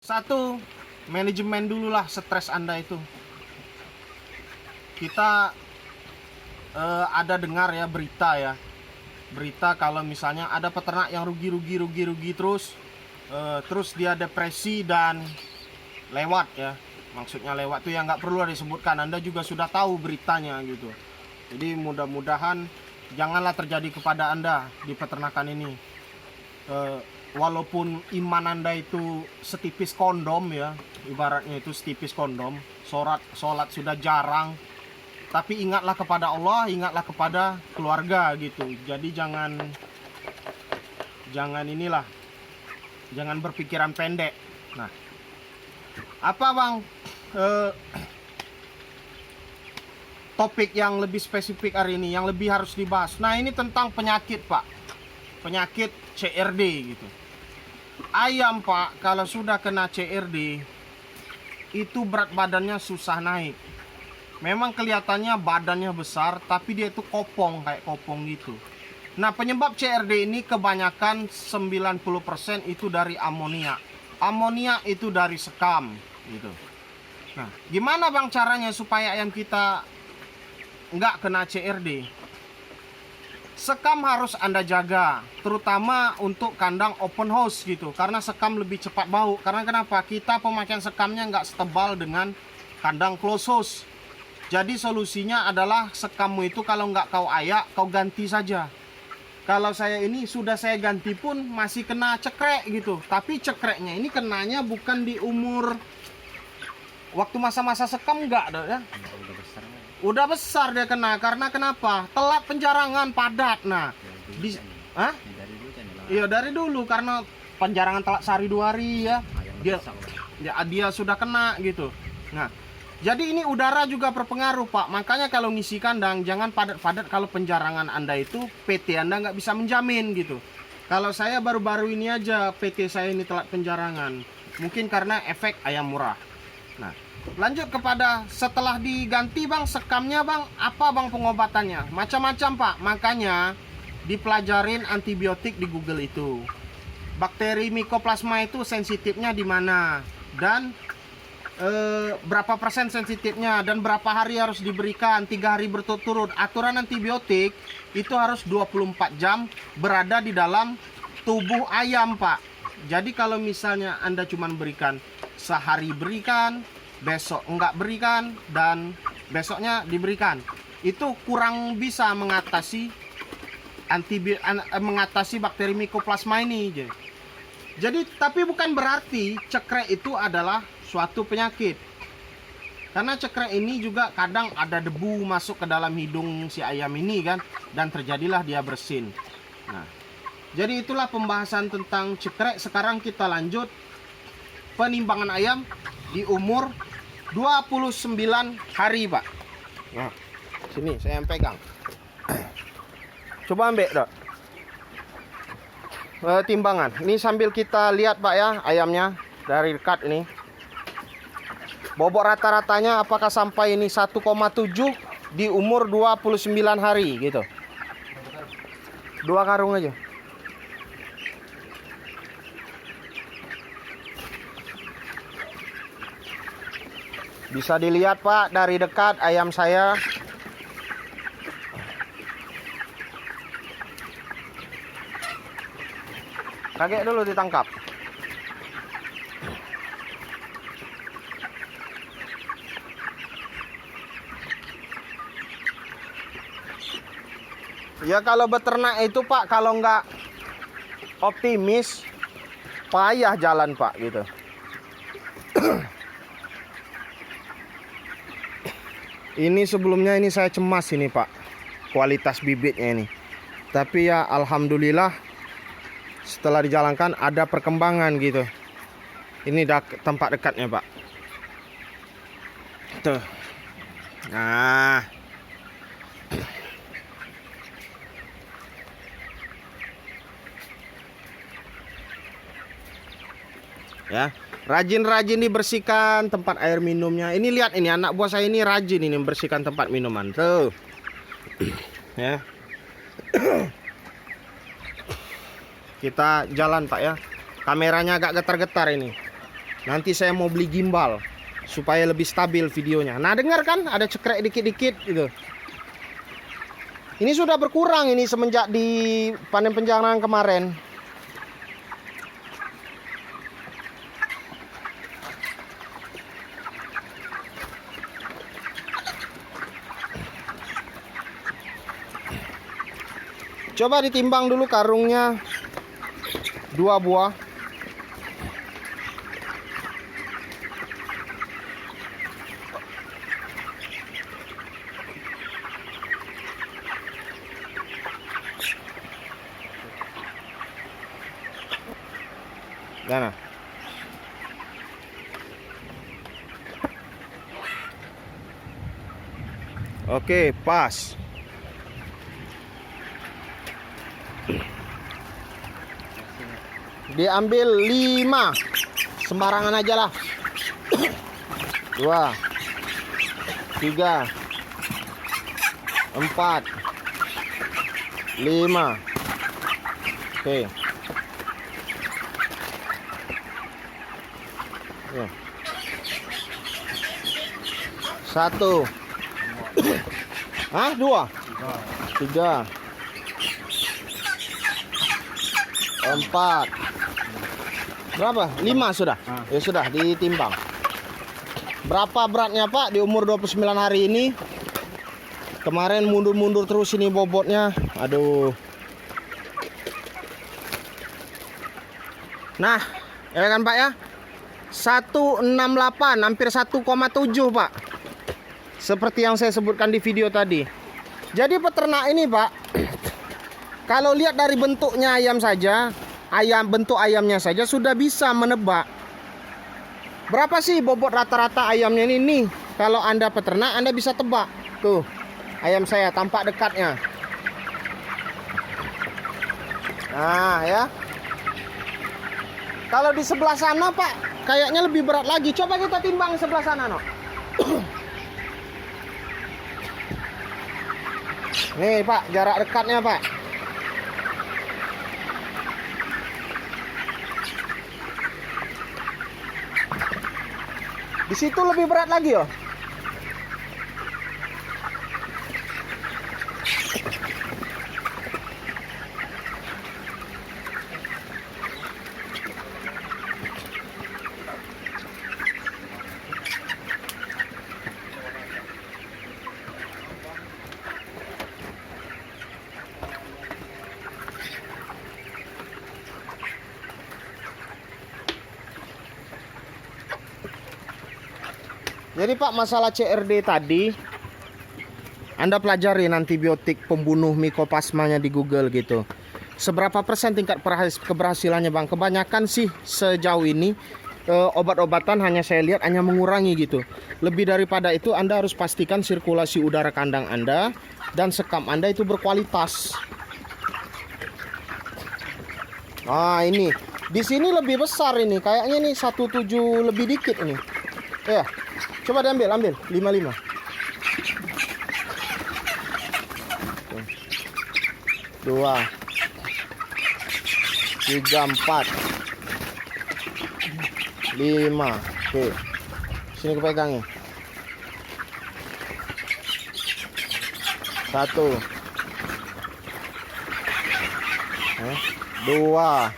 Satu, manajemen dulu lah stres Anda itu. Kita ada dengar ya berita kalau misalnya ada peternak yang rugi terus, terus dia depresi dan lewat ya. Maksudnya lewat tuh yang nggak perlu disebutkan, Anda juga sudah tahu beritanya gitu. Jadi mudah-mudahan janganlah terjadi kepada Anda di peternakan ini. Walaupun iman Anda itu setipis kondom ya, ibaratnya itu setipis kondom, sholat sudah jarang, tapi ingatlah kepada Allah, ingatlah kepada keluarga gitu. Jadi jangan berpikiran pendek. Nah, apa bang topik yang lebih spesifik hari ini, yang lebih harus dibahas? Nah, ini tentang penyakit pak, penyakit CRD gitu. Ayam pak, kalau sudah kena CRD itu berat badannya susah naik. Memang kelihatannya badannya besar, tapi dia itu kayak kopong gitu. Nah, penyebab CRD ini kebanyakan 90% itu dari amonia. Amonia itu dari sekam gitu. Nah, gimana bang caranya supaya ayam kita nggak kena CRD? Sekam harus Anda jaga, terutama untuk kandang open house gitu, karena sekam lebih cepat bau. Karena kenapa? Kita pemakaian sekamnya nggak setebal dengan kandang close house. Jadi solusinya adalah sekammu itu kalau nggak kau ayak, kau ganti saja. Kalau saya ini sudah saya ganti pun masih kena cekrek gitu. Tapi cekreknya ini kenanya bukan di umur waktu masa-masa sekam nggak ya. Udah besar dia kena, karena kenapa? Telat penjarangan padat. Nah, iya dari dulu karena penjarangan telat sehari 2 hari ya. Dia sudah kena gitu. Nah, jadi ini udara juga berpengaruh pak. Makanya kalau ngisi kandang jangan padat-padat. Kalau penjarangan Anda itu PT Anda nggak bisa menjamin gitu. Kalau saya baru-baru ini aja PT saya ini telat penjarangan. Mungkin karena efek ayam murah. Nah, lanjut kepada setelah diganti bang sekamnya bang, apa bang pengobatannya? Macam-macam pak. Makanya dipelajarin antibiotik di Google itu. Bakteri Mycoplasma itu sensitifnya di mana dan berapa persen sensitifnya dan berapa hari harus diberikan. 3 hari berturut-turut. Aturan antibiotik itu harus 24 jam berada di dalam tubuh ayam pak. Jadi kalau misalnya Anda cuma berikan sehari berikan, besok enggak berikan, dan besoknya diberikan, itu kurang bisa mengatasi bakteri Mycoplasma ini. Jadi tapi bukan berarti cekrek itu adalah suatu penyakit. Karena cekrek ini juga kadang ada debu masuk ke dalam hidung si ayam ini kan, dan terjadilah dia bersin. Nah, jadi itulah pembahasan tentang cekrek. Sekarang kita lanjut penimbangan ayam di umur 29 hari pak. Nah, sini saya yang pegang. Coba ambil dok timbangan. Ini sambil kita lihat pak ya ayamnya dari dekat ini. Bobot rata-ratanya apakah sampai ini 1,7 di umur 29 hari gitu. 2 karung aja. Bisa dilihat pak dari dekat ayam saya. Kaget dulu ditangkap. Ya kalau beternak itu pak, kalau nggak optimis payah jalan pak gitu. Ini sebelumnya ini saya cemas ini pak, kualitas bibitnya ini. Tapi ya alhamdulillah setelah dijalankan ada perkembangan gitu. Ini tempat dekatnya pak. Tuh. Nah. Ya, rajin-rajin dibersihkan tempat air minumnya. Ini lihat ini anak buah saya ini rajin ini membersihkan tempat minuman. Tuh. Ya. Kita jalan pak ya. Kameranya agak getar-getar ini. Nanti saya mau beli gimbal supaya lebih stabil videonya. Nah, dengar kan ada cekrek dikit-dikit gitu. Ini sudah berkurang ini semenjak di panen penjangan kemarin. Coba ditimbang dulu karungnya, 2 buah. Mana? Oke, pas. Diambil 5. Sembarangan aja lah. 2 3 4 5. Oke. Ya. 1. Hah? 2 3 4. Berapa? 5 sudah. Ya sudah ditimbang. Berapa beratnya Pak di umur 29 hari ini? Kemarin mundur-mundur terus ini bobotnya. Aduh. Nah, ya kan Pak ya? 168, hampir 1,7 Pak. Seperti yang saya sebutkan di video tadi. Jadi peternak ini Pak, kalau lihat dari bentuknya ayam saja, bentuk ayamnya saja sudah bisa menebak berapa sih bobot rata-rata ayamnya ini nih. Kalau Anda peternak, Anda bisa tebak. Tuh, ayam saya tampak dekatnya. Nah, ya. Kalau di sebelah sana, Pak, kayaknya lebih berat lagi. Coba kita timbang sebelah sana, no. Nih, Pak, jarak dekatnya, Pak. Di situ lebih berat lagi, yo. Jadi Pak, masalah CRD tadi Anda pelajarin antibiotik pembunuh mikoplasmanya di Google gitu. Seberapa persen tingkat keberhasilannya Bang? Kebanyakan sih sejauh ini obat-obatan hanya saya lihat hanya mengurangi gitu. Lebih daripada itu Anda harus pastikan sirkulasi udara kandang Anda dan sekam Anda itu berkualitas. Nah, ini di sini lebih besar ini. Kayaknya nih 17 lebih dikit ini. Ya. Coba diambil, ambil 55. 2 3 4 5. Oke. Sini kepegangnya. 1 2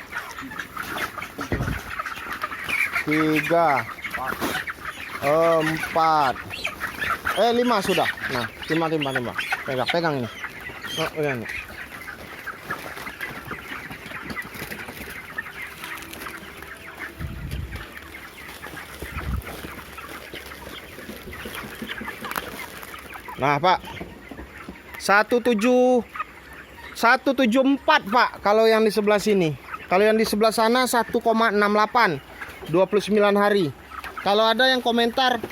3 4 5 sudah. Nah, timbang. Pegang ini. Oh, pegang ini. Nah, Pak. 174, Pak, kalau yang di sebelah sini. Kalau yang di sebelah sana 1,68. 29 hari. Kalau ada yang komentar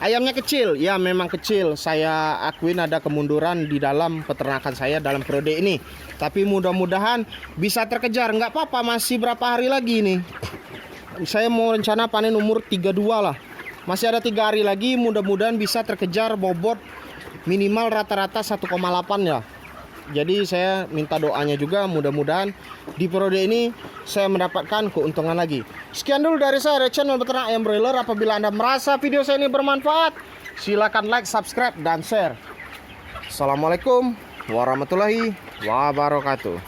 ayamnya kecil, ya memang kecil. Saya akuin ada kemunduran di dalam peternakan saya dalam periode ini. Tapi mudah-mudahan bisa terkejar. Nggak apa-apa, masih berapa hari lagi nih. Saya mau rencana panen umur 32 lah. Masih ada 3 hari lagi, mudah-mudahan bisa terkejar bobot minimal rata-rata 1,8 ya. Jadi saya minta doanya juga, mudah-mudahan di periode ini saya mendapatkan keuntungan lagi. Sekian dulu dari saya dari channel Beternak Ayam Broiler. Apabila Anda merasa video saya ini bermanfaat, silakan like, subscribe, dan share. Assalamualaikum warahmatullahi wabarakatuh.